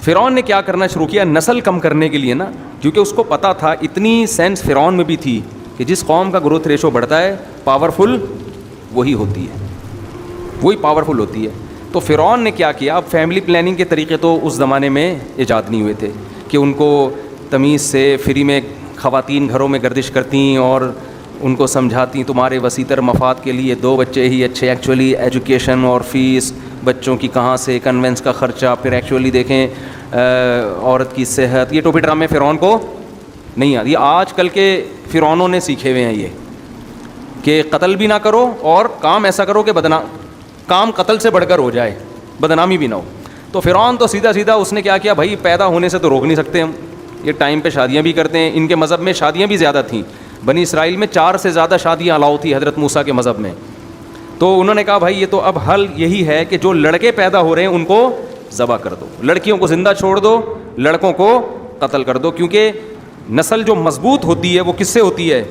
فرعون نے کیا کرنا شروع کیا؟ نسل کم کرنے کے لیے نا، کیونکہ اس کو پتا تھا، اتنی سینس فرعون میں بھی تھی کہ جس قوم کا گروتھ ریشو بڑھتا ہے پاورفل وہی ہوتی ہے، وہی پاورفل ہوتی ہے. تو فرعون نے کیا کیا؟ اب فیملی پلاننگ کے طریقے تو اس زمانے میں ایجاد نہیں ہوئے تھے کہ ان کو تمیز سے فری میں خواتین گھروں میں گردش کرتیں اور ان کو سمجھاتی تمہارے وسیع مفاد کے لیے 2 بچے ہی اچھے. ایکچولی ایجوکیشن اور فیس بچوں کی کہاں سے، کنوینس کا خرچہ، پھر ایکچولی دیکھیں عورت کی صحت، یہ ٹوپی ڈرامے فرعون کو نہیں آتی. آج کل کے فرعونوں نے سیکھے ہوئے ہیں یہ کہ قتل بھی نہ کرو اور کام ایسا کرو کہ کام قتل سے بڑھ کر ہو جائے، بدنامی بھی نہ ہو. تو فرعون تو سیدھا اس نے کیا کیا بھائی، پیدا ہونے سے تو روک نہیں سکتے ہم، یہ ٹائم پہ شادیاں بھی کرتے ہیں. ان کے مذہب میں شادیاں بھی زیادہ تھیں، بنی اسرائیل میں 4 سے زیادہ شادیاں الاؤ تھی حضرت موسیٰ کے مذہب میں. تو انہوں نے کہا بھائی یہ تو اب حل یہی ہے کہ جو لڑکے پیدا ہو رہے ہیں ان کو ذبح کر دو، لڑکیوں کو زندہ چھوڑ دو، لڑکوں کو قتل کر دو. کیونکہ نسل جو مضبوط ہوتی ہے وہ کس سے ہوتی ہے؟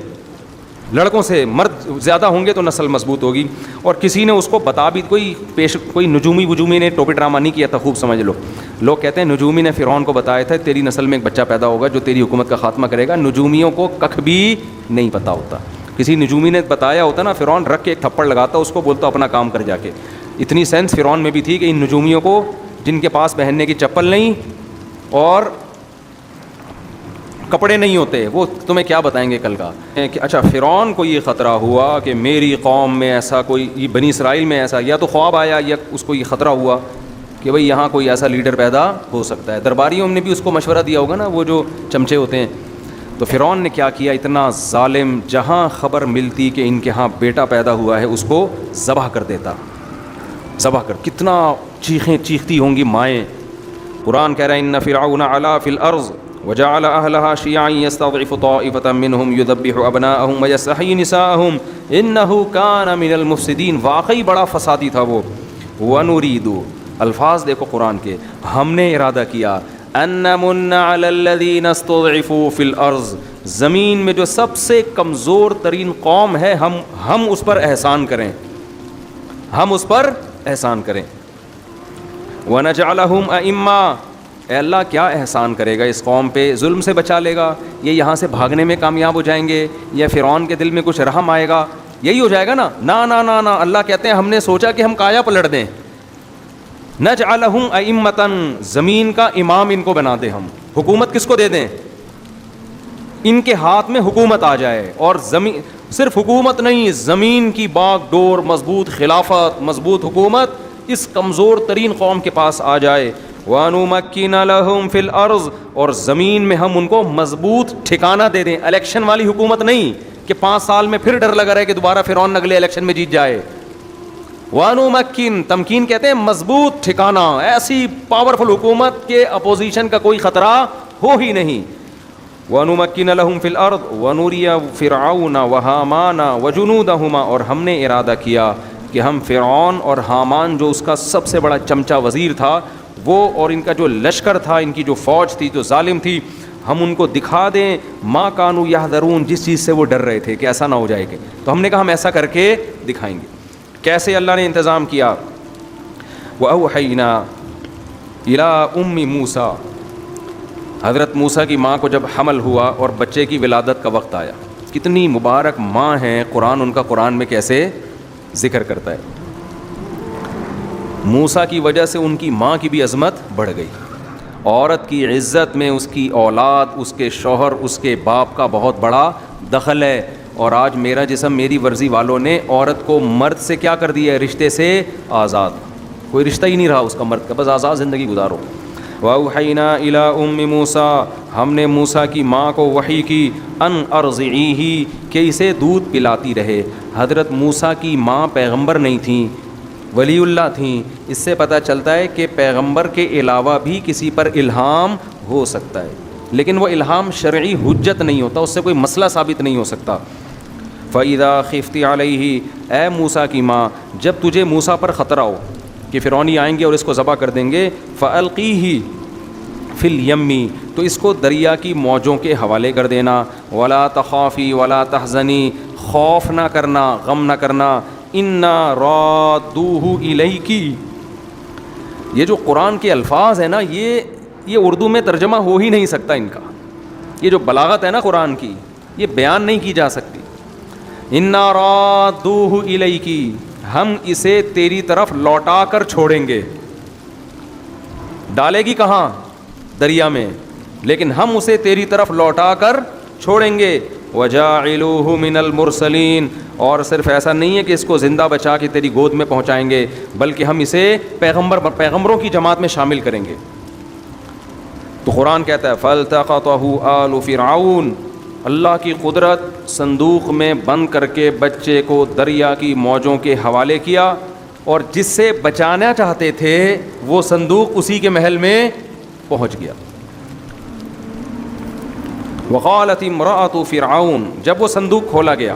لڑکوں سے. مرد زیادہ ہوں گے تو نسل مضبوط ہوگی. اور کسی نے اس کو بتا بھی، کوئی نجومی وجومی نے ٹوپی ڈرامہ نہیں کیا تھا، خوب سمجھ لو. لوگ کہتے ہیں نجومی نے فرعون کو بتایا تھا تیری نسل میں ایک بچہ پیدا ہوگا جو تیری حکومت کا خاتمہ کرے گا. نجومیوں کو ککھ بھی نہیں پتہ ہوتا. کسی نجومی نے بتایا ہوتا نا، فرعون رکھ کے ایک تھپڑ لگاتا، اس کو بولتا اپنا کام کر جا کے. اتنی سینس فرعون میں بھی تھی کہ ان نجومیوں کو، جن کے پاس پہننے کی چپل نہیں اور کپڑے نہیں ہوتے، وہ تمہیں کیا بتائیں گے کل کا کہ اچھا فرعون کو یہ خطرہ ہوا کہ میری قوم میں ایسا کوئی، یہ بنی اسرائیل میں ایسا، یا تو خواب آیا یا اس کو یہ خطرہ ہوا کہ بھئی یہاں کوئی ایسا لیڈر پیدا ہو سکتا ہے. درباریوں نے بھی اس کو مشورہ دیا ہوگا نا، وہ جو چمچے ہوتے ہیں. تو فرعون نے کیا کیا؟ اتنا ظالم، جہاں خبر ملتی کہ ان کے ہاں بیٹا پیدا ہوا ہے اس کو ذبح کر دیتا. ذبح کر، کتنا چیختی ہوں گی مائیں. قرآن کہہ رہا ہے ان فرعون علا فی الارض وجعل اہلها شیعا یستضعف طائفة منهم یذبح ابناءهم ویستحیی نساءهم انه کان من المفسدین. واقعی بڑا فسادی تھا وہ. ونرید، الفاظ دیکھو قرآن کے، ہم نے ارادہ کیا ان نمن علی الذین استضعفوا فی الارض، زمین میں جو سب سے کمزور ترین قوم ہے ہم اس پر احسان کریں، ہم اس پر احسان کریں. ونجعلہم ائمہ، اے اللہ کیا احسان کرے گا اس قوم پہ؟ ظلم سے بچا لے گا، یہ یہاں سے بھاگنے میں کامیاب ہو جائیں گے، یا فرعون کے دل میں کچھ رحم آئے گا؟ یہی ہو جائے گا نا. نا نا نا نا، اللہ کہتے ہیں ہم نے سوچا کہ ہم کایا پلٹ دیں. نجعلہم ائمۃ، زمین کا امام ان کو بنا دیں ہم. حکومت کس کو دے دیں؟ ان کے ہاتھ میں حکومت آ جائے. اور زمین، صرف حکومت نہیں، زمین کی باغ ڈور، مضبوط خلافت، مضبوط حکومت اس کمزور ترین قوم کے پاس آ جائے. وَنُمَكِّنَ لَهُمْ فِي الْأَرْضِ، اور زمین میں ہم ان کو مضبوط ٹھکانہ دے دیں. الیکشن والی حکومت نہیں کہ 5 سال میں پھر ڈر لگا رہے کہ دوبارہ فرعون اگلے الیکشن میں جیت جائے. وَنُمَكِّنَ، تمکین کہتے ہیں مضبوط ٹھکانہ، ایسی پاورفل حکومت کے اپوزیشن کا کوئی خطرہ ہو ہی نہیں. وَنُمَكِّنَ لَهُمْ فِي الْأَرْضِ وَنُرِيَ فِرْعَوْنَ وَهَامَانَ وَجُنُودَهُمَا، اور ہم نے ارادہ کیا کہ ہم فرعون اور حامان جو اس کا سب سے بڑا چمچا وزیر تھا، وہ اور ان کا جو لشکر تھا، ان کی جو فوج تھی جو ظالم تھی، ہم ان کو دکھا دیں ما کانوا یحذرون، جس چیز سے وہ ڈر رہے تھے کہ ایسا نہ ہو جائے گا. تو ہم نے کہا ہم ایسا کر کے دکھائیں گے. کیسے اللہ نے انتظام کیا؟ وَأَوْحَيْنَا إِلَىٰ أُمِّ مُوسَىٰ، حضرت موسیٰ کی ماں کو جب حمل ہوا اور بچے کی ولادت کا وقت آیا. کتنی مبارک ماں ہیں، قرآن ان کا قرآن میں کیسے ذکر کرتا ہے. موسیٰ کی وجہ سے ان کی ماں کی بھی عظمت بڑھ گئی. عورت کی عزت میں اس کی اولاد، اس کے شوہر، اس کے باپ کا بہت بڑا دخل ہے. اور آج میرا جسم میری ورزی والوں نے عورت کو مرد سے کیا کر دیا ہے؟ رشتے سے آزاد. کوئی رشتہ ہی نہیں رہا اس کا مرد کا، بس آزاد زندگی گزارو. وَأَوْحَيْنَا إِلَىٰ أُمِّ مُوسَىٰ، ہم نے موسیٰ کی ماں کو وحی کی، ان ارضعیہ، کہ اسے دودھ پلاتی رہے. حضرت موسیٰ کی ماں پیغمبر نہیں تھیں، ولی اللہ تھیں. اس سے پتہ چلتا ہے کہ پیغمبر کے علاوہ بھی کسی پر الہام ہو سکتا ہے، لیکن وہ الہام شرعی حجت نہیں ہوتا، اس سے کوئی مسئلہ ثابت نہیں ہو سکتا. فَإِذَا خِفْتِ عَلَيْهِ، اے موسیٰ کی ماں، جب تجھے موسیٰ پر خطرہ ہو کہ فرعونی آئیں گے اور اس کو ذبح کر دیں گے، فَأَلْقِيهِ فِي الْيَمِّ، تو اس کو دریا کی موجوں کے حوالے کر دینا. وَلَا تَخَافِي وَلَا تَحْزَنِي، خوف نہ کرنا، غم نہ کرنا. اِنَّا رَادُّوهُ إِلَيْكِ، یہ جو قرآن کے الفاظ ہیں نا، یہ یہ اردو میں ترجمہ ہو ہی نہیں سکتا ان کا. یہ جو بلاغت ہے نا قرآن کی, یہ بیان نہیں کی جا سکتی. انا رادوہ الیکی, ہم اسے تیری طرف لوٹا کر چھوڑیں گے. ڈالے گی کہاں؟ دریا میں, لیکن ہم اسے تیری طرف لوٹا کر چھوڑیں گے. وجاعلوہ من المرسلین, اور صرف ایسا نہیں ہے کہ اس کو زندہ بچا کے تیری گود میں پہنچائیں گے, بلکہ ہم اسے پیغمبروں کی جماعت میں شامل کریں گے. تو قرآن کہتا ہے فَالْتَقَطَهُ آلُ فِرْعَوْنَ, اللہ کی قدرت صندوق میں بند کر کے بچے کو دریا کی موجوں کے حوالے کیا, اور جس سے بچانا چاہتے تھے وہ صندوق اسی کے محل میں پہنچ گیا. وقالت امرأۃ فرعون, جب وہ صندوق کھولا گیا,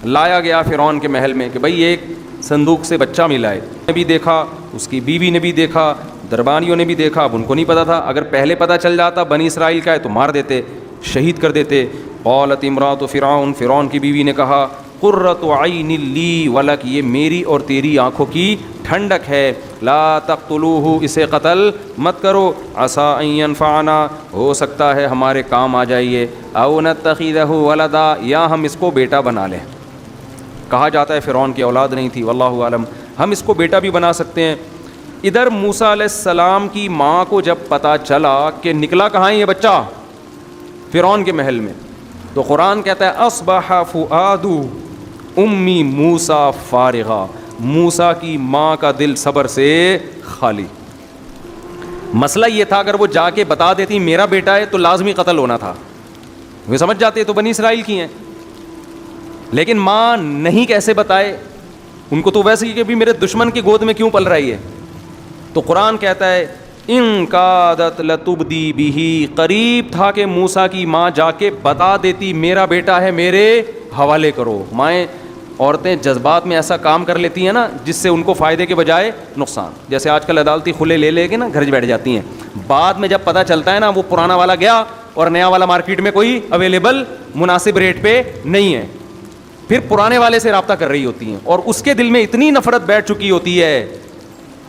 لایا گیا فرعون کے محل میں کہ بھئی ایک صندوق سے بچہ ملا ہے, نے بھی دیکھا, اس کی بیوی نے بھی دیکھا, دربانیوں نے بھی دیکھا. اب ان کو نہیں پتا تھا, اگر پہلے پتا چل جاتا بنی اسرائیل کا ہے تو مار دیتے, شہید کر دیتے. قالت امرأۃ فرعون, فرعون کی بیوی نے کہا قرۃ عین لی ولک, یہ میری اور تیری آنکھوں کی ٹھنڈک ہے. لا تقتلوہ, اسے قتل مت کرو. عسیٰ ان ینفعنا, ہو سکتا ہے ہمارے کام آ جائیے. او نتخذہ ولدا, یا ہم اس کو بیٹا بنا لیں. کہا جاتا ہے فرعون کی اولاد نہیں تھی, واللہ عالم, ہم اس کو بیٹا بھی بنا سکتے ہیں. ادھر موسیٰ علیہ السلام کی ماں کو جب پتہ چلا کہ نکلا کہاں ہے یہ بچہ, فرعون کے محل میں, تو قرآن کہتا ہے اصبح فؤاد امی موسیٰ فارغا, موسیٰ کی ماں کا دل صبر سے خالی. مسئلہ یہ تھا اگر وہ جا کے بتا دیتی میرا بیٹا ہے تو لازمی قتل ہونا تھا, وہ سمجھ جاتے تو بنی اسرائیل کی ہیں, لیکن ماں نہیں کیسے بتائے, ان کو تو ویسے ہی کہ بھی میرے دشمن کی گود میں کیوں پل رہی ہے. تو قرآن کہتا ہے ان کادت لتبدی بہ, قریب تھا کہ موسیٰ کی ماں جا کے بتا دیتی میرا بیٹا ہے میرے حوالے کرو. مائیں عورتیں جذبات میں ایسا کام کر لیتی ہیں نا جس سے ان کو فائدے کے بجائے نقصان. جیسے آج کل عدالتی کھلے لے کے نا گھر بیٹھ جاتی ہیں, بعد میں جب پتہ چلتا ہے نا وہ پرانا والا گیا اور نیا والا مارکیٹ میں کوئی اویلیبل مناسب ریٹ پہ نہیں ہے, پھر پرانے والے سے رابطہ کر رہی ہوتی ہیں, اور اس کے دل میں اتنی نفرت بیٹھ چکی ہوتی ہے,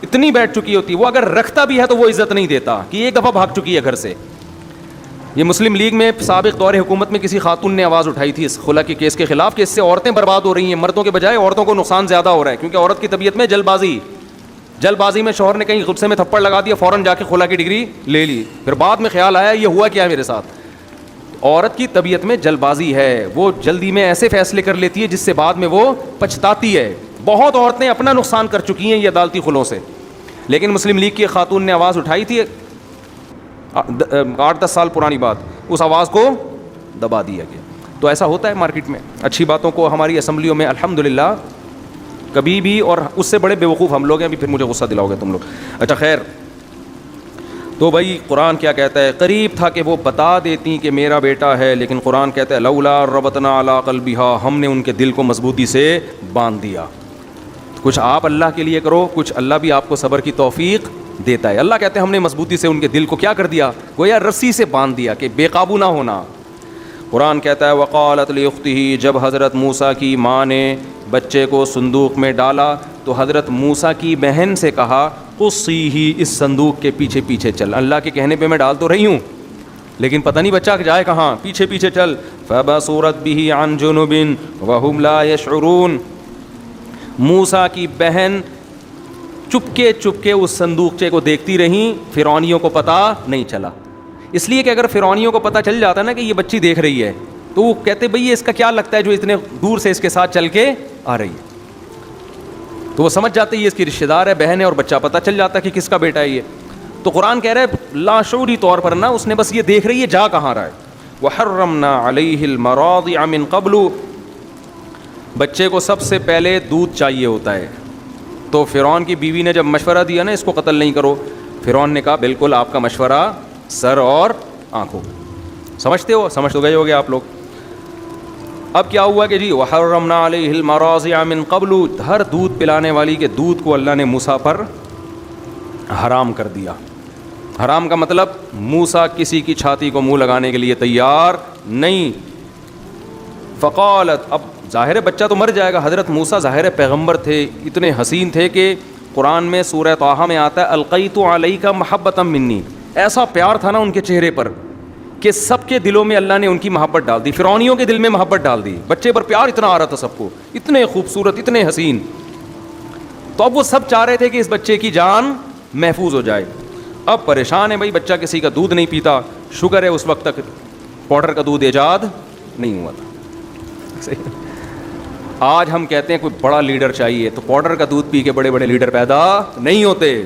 اتنی بیٹھ چکی ہوتی ہے, وہ اگر رکھتا بھی ہے تو وہ عزت نہیں دیتا کہ ایک دفعہ بھاگ چکی ہے گھر سے. یہ مسلم لیگ میں سابق دور حکومت میں کسی خاتون نے آواز اٹھائی تھی اس خلا کے کیس کے خلاف کہ اس سے عورتیں برباد ہو رہی ہیں, مردوں کے بجائے عورتوں کو نقصان زیادہ ہو رہا ہے, کیونکہ عورت کی طبیعت میں جلد بازی میں شوہر نے کہیں غصے میں تھپڑ لگا دیا, فوراً جا کے خلا کی ڈگری لے لی, پھر بعد میں خیال آیا یہ ہوا کیا میرے ساتھ. عورت کی طبیعت میں جلد بازی ہے, وہ جلدی میں ایسے فیصلے کر لیتی ہے جس سے بعد میں وہ پچھتاتی ہے. بہت عورتیں اپنا نقصان کر چکی ہیں یہ عدالتی خلوں سے, لیکن مسلم لیگ کی خاتون نے آواز اٹھائی تھی 8-10 سال پرانی بات, اس آواز کو دبا دیا گیا. تو ایسا ہوتا ہے مارکیٹ میں, اچھی باتوں کو ہماری اسمبلیوں میں الحمدللہ کبھی بھی, اور اس سے بڑے بیوقوف ہم لوگ ہیں, ابھی پھر مجھے غصہ دلاؤ گے تم لوگ. اچھا خیر, تو بھائی قرآن کیا کہتا ہے, قریب تھا کہ وہ بتا دیتی کہ میرا بیٹا ہے, لیکن قرآن کہتا ہے لولا ربطنا علی قلبہا, ہم نے ان کے دل کو مضبوطی سے باندھ دیا. کچھ آپ اللہ کے لیے کرو, کچھ اللہ بھی آپ کو صبر کی توفیق دیتا ہے. اللہ کہتے ہیں ہم نے مضبوطی سے ان کے دل کو کیا کر دیا, گویا رسی سے باندھ دیا کہ بے قابو نہ ہونا. قرآن کہتا ہے وقالت لاختہ, جب حضرت موسیٰ کی ماں نے بچے کو صندوق میں ڈالا تو حضرت موسیٰ کی بہن سے کہا قصیہ, اس صندوق کے پیچھے پیچھے چل. اللہ کے کہنے پہ میں ڈال تو رہی ہوں لیکن پتہ نہیں بچہ جائے کہاں, پیچھے پیچھے چل. فبصرت بہ عن جنب وہم لا یشعرون, موسیٰ کی بہن چپکے اس صندوقچے کو دیکھتی رہیں, فرعونیوں کو پتہ نہیں چلا. اس لیے کہ اگر فرعونیوں کو پتہ چل جاتا نا کہ یہ بچی دیکھ رہی ہے تو وہ کہتے بھئی اس کا کیا لگتا ہے جو اتنے دور سے اس کے ساتھ چل کے آ رہی ہے, تو وہ سمجھ جاتے یہ اس کی رشتہ دار ہے, بہن ہے, اور بچہ پتہ چل جاتا کہ کس کا بیٹا ہے یہ. تو قرآن کہہ رہا ہے لاشعوری طور پر نا اس نے بس یہ دیکھ رہی ہے جا کہاں رہا ہے. وحرمنا علیہ المراضع من قبل, بچے کو سب سے پہلے دودھ چاہیے ہوتا ہے. تو فرعون کی بیوی نے جب مشورہ دیا نا اس کو قتل نہیں کرو, فرعون نے کہا بالکل آپ کا مشورہ سر اور آنکھوں. سمجھتے ہو, سمجھ تو گئے ہوگے آپ لوگ. اب کیا ہوا کہ جی وحرمنا علیہ المراضع من قبل, ہر دودھ پلانے والی کے دودھ کو اللہ نے موسیٰ پر حرام کر دیا. حرام کا مطلب موسیٰ کسی کی چھاتی کو منہ لگانے کے لیے تیار نہیں. فقالت, اب ظاہر بچہ تو مر جائے گا, حضرت موسیٰ ظاہر پیغمبر تھے, اتنے حسین تھے کہ قرآن میں سورہ طٰہٰ میں آتا ہے القیت علیک محبۃ منی, ایسا پیار تھا نا ان کے چہرے پر کہ سب کے دلوں میں اللہ نے ان کی محبت ڈال دی. فرعونیوں کے دل میں محبت ڈال دی, بچے پر پیار اتنا آ رہا تھا سب کو, اتنے خوبصورت, اتنے حسین. تو اب وہ سب چاہ رہے تھے کہ اس بچے کی جان محفوظ ہو جائے. اب پریشان ہے بھائی, بچہ کسی کا دودھ نہیں پیتا. شکر ہے اس وقت تک پاؤڈر کا دودھ ایجاد نہیں ہوا تھا. آج ہم کہتے ہیں کوئی بڑا لیڈر چاہیے تو پاؤڈر کا دودھ پی کے بڑے بڑے لیڈر پیدا نہیں ہوتے.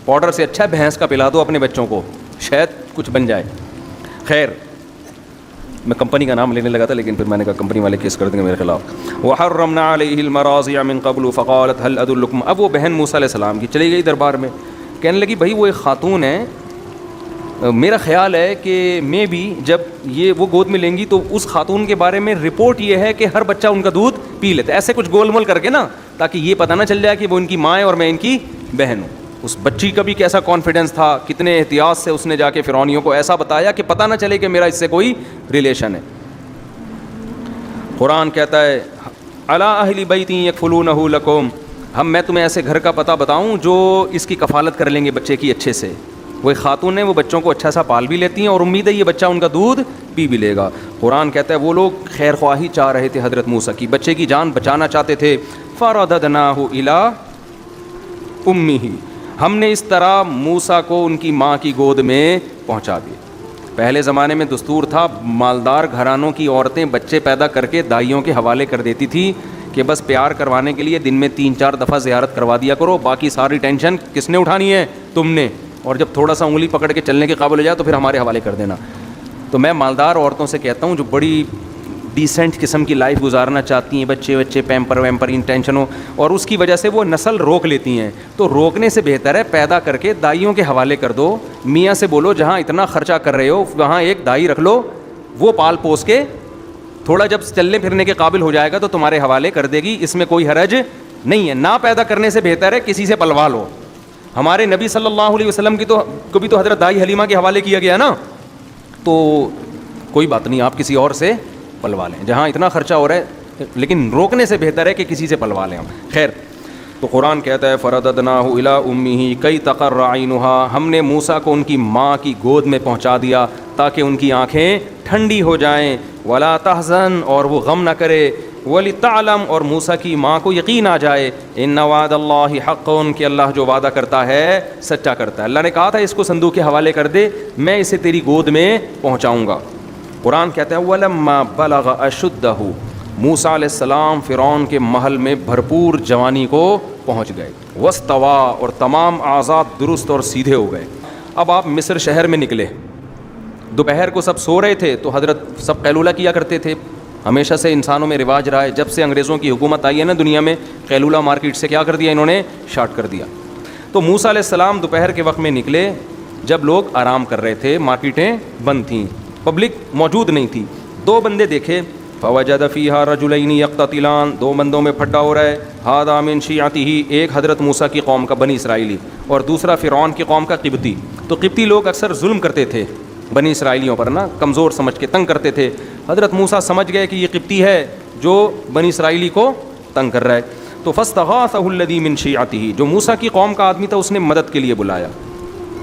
پاؤڈر سے اچھا بھینس کا پلا دو اپنے بچوں کو, شاید کچھ بن جائے. خیر, میں کمپنی کا نام لینے لگا تھا لیکن پھر میں نے کہا کمپنی والے کیس کر دیں گے میرے خلاف. وحرمنا علیہ المراضع من قبل فقالت هل ادلکم. اب وہ بہن موسیٰ علیہ السلام کی چلی گئی دربار میں, کہنے لگی بھائی وہ ایک خاتون ہے, میرا خیال ہے کہ میں بھی جب یہ وہ گود میں لیں گی تو اس خاتون کے بارے میں رپورٹ یہ ہے کہ ہر بچہ ان کا دودھ پی لیتا ہے. ایسے کچھ گول مول کر کے نا, تاکہ یہ پتہ نہ چل جائے کہ وہ ان کی ماں ہے اور میں ان کی بہن ہوں. اس بچی کا بھی کیسا کانفیڈنس تھا, کتنے احتیاط سے اس نے جا کے فرعونیوں کو ایسا بتایا کہ پتہ نہ چلے کہ میرا اس سے کوئی ریلیشن ہے. قرآن کہتا ہے الا اہل بیت یکفلونہ لکم, میں تمہیں ایسے گھر کا پتہ بتاؤں جو اس کی کفالت کر لیں گے بچے کی اچھے سے. وہ ایک خاتون ہے, وہ بچوں کو اچھا سا پال بھی لیتی ہیں اور امید ہے یہ بچہ ان کا دودھ پی بھی لے گا. قرآن کہتا ہے وہ لوگ خیر خواہی چاہ رہے تھے حضرت موسیٰ کی, بچے کی جان بچانا چاہتے تھے. فرددناہ الی امہ, ہم نے اس طرح موسیٰ کو ان کی ماں کی گود میں پہنچا دیا. پہلے زمانے میں دستور تھا, مالدار گھرانوں کی عورتیں بچے پیدا کر کے دائیوں کے حوالے کر دیتی تھی کہ بس پیار کروانے کے لیے دن میں 3-4 دفعہ زیارت کروا دیا کرو, باقی ساری ٹینشن کس نے اٹھانی ہے, تم نے, اور جب تھوڑا سا انگلی پکڑ کے چلنے کے قابل ہو جائے تو پھر ہمارے حوالے کر دینا. تو میں مالدار عورتوں سے کہتا ہوں جو بڑی ڈیسنٹ قسم کی لائف گزارنا چاہتی ہیں, بچے پیمپر ویمپر ان ٹینشنوں, اور اس کی وجہ سے وہ نسل روک لیتی ہیں, تو روکنے سے بہتر ہے پیدا کر کے دائیوں کے حوالے کر دو. میاں سے بولو جہاں اتنا خرچہ کر رہے ہو وہاں ایک دائی رکھ لو, وہ پال پوس کے تھوڑا جب چلنے پھرنے کے قابل ہو جائے گا تو تمہارے حوالے کر دے گی, اس میں کوئی حرج نہیں ہے. نہ پیدا کرنے سے بہتر ہے کسی سے پلوا لو. ہمارے نبی صلی اللہ علیہ وسلم کی کو بھی تو حضرت دائی حلیمہ کے حوالے کیا گیا نا, تو کوئی بات نہیں, آپ کسی اور سے پلوا لیں جہاں اتنا خرچہ ہو رہا ہے, لیکن روکنے سے بہتر ہے کہ کسی سے پلوا لیں ہم. خیر, تو قرآن کہتا ہے فرددناہ الی امہ کی تقر عینھا, ہم نے موسیٰ کو ان کی ماں کی گود میں پہنچا دیا تاکہ ان کی آنکھیں ٹھنڈی ہو جائیں. ولا تحزن, اور وہ غم نہ کرے. ولتعلم, اور موسیٰ کی ماں کو یقین آ جائے, ان وعد اللہ حق, کہ اللہ جو وعدہ کرتا ہے سچا کرتا ہے. اللہ نے کہا تھا اس کو صندوق کے حوالے کر دے, میں اسے تیری گود میں پہنچاؤں گا. قرآن کہتا ہے ولما بلغ اشدہ, موسیٰ علیہ السلام فرعون کے محل میں بھرپور جوانی کو پہنچ گئے. واستویٰ, اور تمام اعضاء درست اور سیدھے ہو گئے. اب آپ مصر شہر میں نکلے, دوپہر کو سب سو رہے تھے تو حضرت سب قیلولہ کیا کرتے تھے. ہمیشہ سے انسانوں میں رواج رہا ہے, جب سے انگریزوں کی حکومت آئی ہے نا دنیا میں, قیلولہ مارکیٹ سے کیا کر دیا انہوں نے, شارٹ کر دیا. تو موسیٰ علیہ السلام دوپہر کے وقت میں نکلے جب لوگ آرام کر رہے تھے, مارکیٹیں بند تھیں, پبلک موجود نہیں تھی. 2 بندے دیکھے, فوجد فیہا رجلین یقتتلان, 2 بندوں میں پھڈا ہو رہا ہے. ھذا من شیعتہ, ایک حضرت موسیٰ کی قوم کا بنی اسرائیلی, اور دوسرا فرعون کی قوم کا قبطی. تو قبطی لوگ اکثر ظلم کرتے تھے بنی اسرائیلیوں پر نا, کمزور سمجھ کے تنگ کرتے تھے. حضرت موسیٰ سمجھ گئے کہ یہ قبطی ہے جو بنی اسرائیلی کو تنگ کر رہا ہے. تو فاستغاثہ الذی من شیعتہ, جو موسیٰ کی قوم کا آدمی تھا اس نے مدد کے لیے بلایا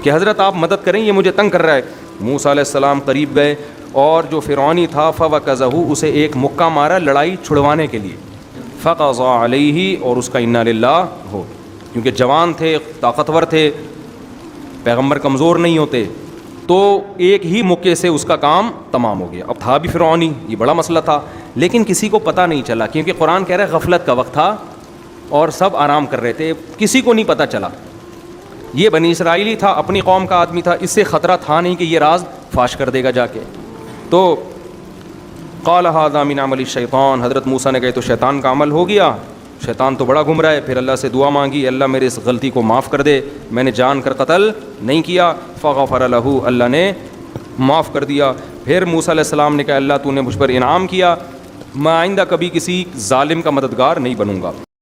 کہ حضرت آپ مدد کریں, یہ مجھے تنگ کر رہا ہے. موسیٰ علیہ السلام قریب گئے اور جو فرعونی تھا فوکزہ, اسے ایک مکہ مارا لڑائی چھڑوانے کے لیے. فقضى علیہ, اور اس کا انا للہ ہو, کیونکہ جوان تھے, طاقتور تھے, پیغمبر کمزور نہیں ہوتے, تو ایک ہی مکے سے اس کا کام تمام ہو گیا. اب تھا بھی فرعونی, یہ بڑا مسئلہ تھا, لیکن کسی کو پتہ نہیں چلا, کیونکہ قرآن کہہ رہا ہے غفلت کا وقت تھا اور سب آرام کر رہے تھے, کسی کو نہیں پتہ چلا. یہ بنی اسرائیلی تھا, اپنی قوم کا آدمی تھا, اس سے خطرہ تھا نہیں کہ یہ راز فاش کر دے گا جا کے. تو قال ھذا من عمل الشیطان, حضرت موسیٰ نے کہے تو شیطان کا عمل ہو گیا, شیطان تو بڑا گھوم رہا ہے. پھر اللہ سے دعا مانگی, اللہ میرے اس غلطی کو معاف کر دے, میں نے جان کر قتل نہیں کیا. فغفر لہ, اللہ نے معاف کر دیا. پھر موسیٰ علیہ السلام نے کہا اللہ تو نے مجھ پر انعام کیا, میں آئندہ کبھی کسی ظالم کا مددگار نہیں بنوں گا.